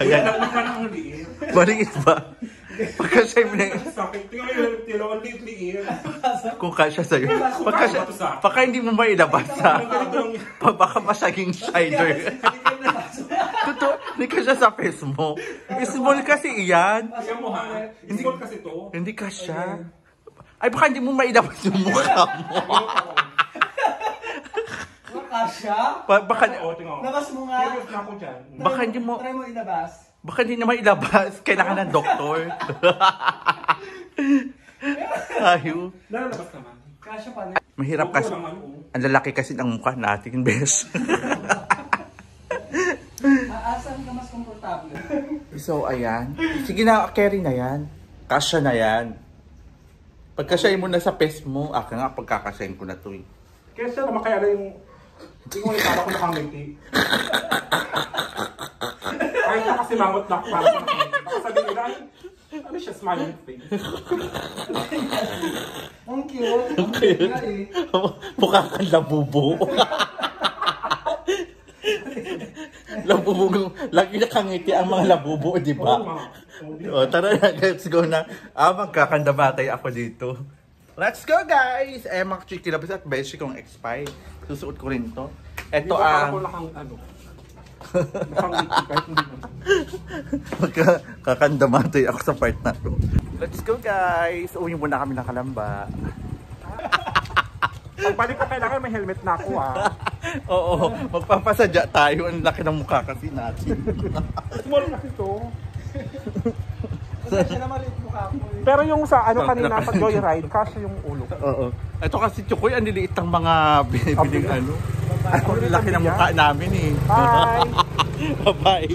Ayan. Ang liit. Maliit ba? Pagka siya yung... Sakit. Tingnan ang liit-liit. Kung kasya sa'yo. Pagka hindi mo mailabas ha. Baka masaging shider. Totoo, hindi ka siya sa face mo. Small kasi iyan. Siya mo ha? Small kasi to. Hindi ka siya. Ay baka hindi mo mailabas yung mukha mo. Kasya? Baka... Labas mo nga. Baka hindi mo... Try mo ilabas. Baka hindi na mailabas. Kailangan ng doktor. Ayaw. Lalabas naman. Kasya pa rin. Mahirap kasi. Ang lalaki kasi ng mukha natin, bes. Asan ka mas komportable? So, ayan. Sige na, carry na yan. Kasya na yan. Pagkasyahin mo na sa pes mo, nga, pagkakasyahin ko na to eh. Kaya siya naman kaya na yung... Hindi ko para ko nakangiti. Kahit na kasi mangot na para ko nakangiti. Baka sabihin nila, ano siya, smiling face. Ang cute. Ang cute. Mukha kang labubo. Labubo. Lagi nakangiti ang mga labubo, di ba? O, tara na, let's go na. Magkakandamatay ako dito. Let's go, guys! Mga chikilabas at beshi kong X5. Susuot ko rin to. Ito ang... Magkakandamatay ako sa part na to. Let's go, guys! Uwi muna kami ng Kalamba. Pagbalik ka kailangan may helmet na ako Oo, magpapasadya tayo. Ang laki ng mukha kasi natin. Small kasi to. Kasi na maliit mukha ko. Pero yung sa ano kanina sa joyride, kasya yung ulo. Oo. Ito kasi Chukoy, ang liliit ng mga binibiling ano. Ang laki ng mukha namin eh. Bye! Bye-bye!